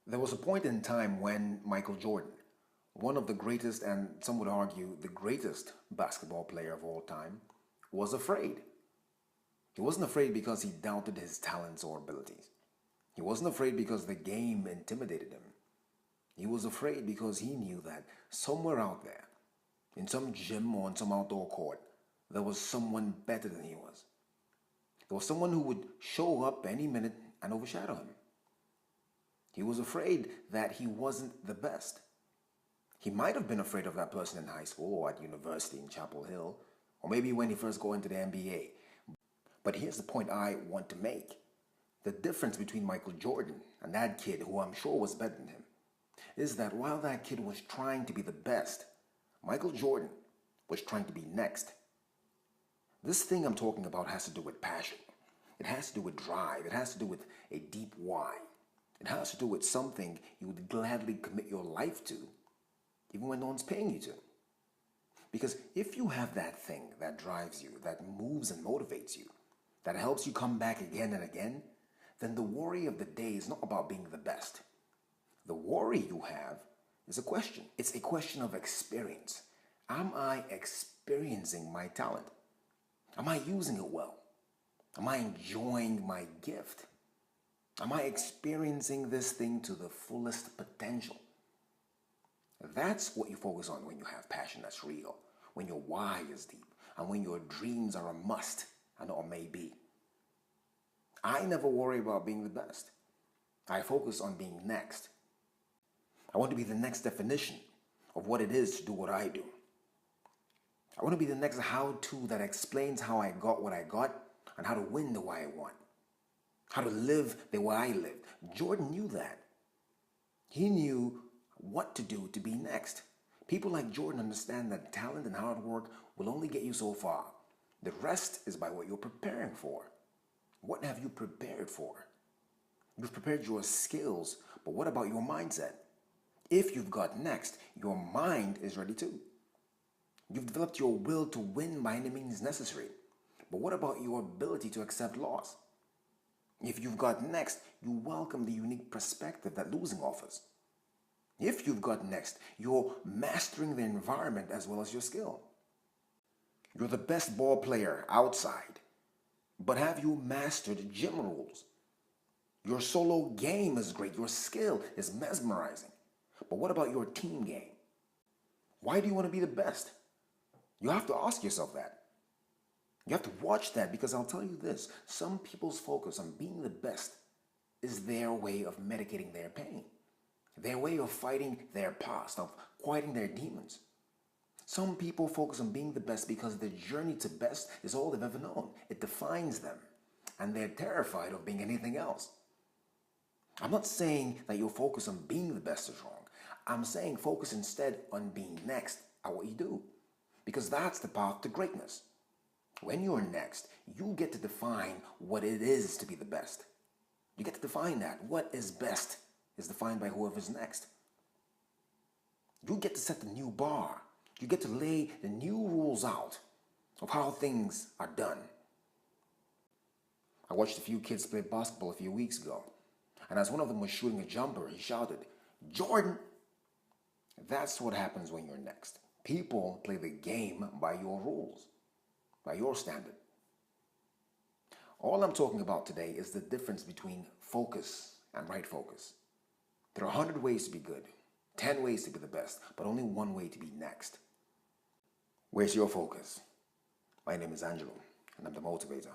There was a point in time when Michael Jordan, one of the greatest and some would argue the greatest basketball player of all time, was afraid. He wasn't afraid because he doubted his talents or abilities. He wasn't afraid because the game intimidated him. He was afraid because he knew that somewhere out there, in some gym or on some outdoor court, there was someone better than he was. There was someone who would show up any minute and overshadow him. He was afraid that he wasn't the best. He might have been afraid of that person in high school or at university in Chapel Hill, or maybe when he first got into the NBA. But here's the point I want to make. The difference between Michael Jordan and that kid, who I'm sure was better than him, is that while that kid was trying to be the best, Michael Jordan was trying to be next. This thing I'm talking about has to do with passion. It has to do with drive. It has to do with a deep why. It has to do with something you would gladly commit your life to, even when no one's paying you to. Because if you have that thing that drives you, that moves and motivates you, that helps you come back again and again, then the worry of the day is not about being the best. The worry you have is a question. It's a question of experience. Am I experiencing my talent? Am I using it well? Am I enjoying my gift? Am I experiencing this thing to the fullest potential? That's what you focus on when you have passion that's real, when your why is deep, and when your dreams are a must and not a maybe. I never worry about being the best. I focus on being next. I want to be the next definition of what it is to do what I do. I want to be the next how-to that explains how I got what I got and how to win the way I won. How to live the way I lived. Jordan knew that. He knew what to do to be next. People like Jordan understand that talent and hard work will only get you so far. The rest is by what you're preparing for. What have you prepared for? You've prepared your skills, but what about your mindset? If you've got next, your mind is ready too. You've developed your will to win by any means necessary, but what about your ability to accept loss? If you've got next, you welcome the unique perspective that losing offers. If you've got next, you're mastering the environment as well as your skill. You're the best ball player outside, but have you mastered gym rules? Your solo game is great, your skill is mesmerizing, but what about your team game? Why do you want to be the best? You have to ask yourself that. You have to watch that, because I'll tell you this, some people's focus on being the best is their way of medicating their pain, their way of fighting their past, of quieting their demons. Some people focus on being the best because the journey to best is all they've ever known. It defines them, and they're terrified of being anything else. I'm not saying that your focus on being the best is wrong. I'm saying focus instead on being next at what you do, because that's the path to greatness. When you're next, you get to define what it is to be the best. You get to define that. What is best is defined by whoever's next. You get to set the new bar. You get to lay the new rules out of how things are done. I watched a few kids play basketball a few weeks ago, and as one of them was shooting a jumper, he shouted, "Jordan!" That's what happens when you're next. People play the game by your rules, by your standard. All I'm talking about today is the difference between focus and right focus. There are 100 ways to be good, 10 ways to be the best, but only one way to be next. Where's your focus? My name is Angelo, and I'm the Motivator.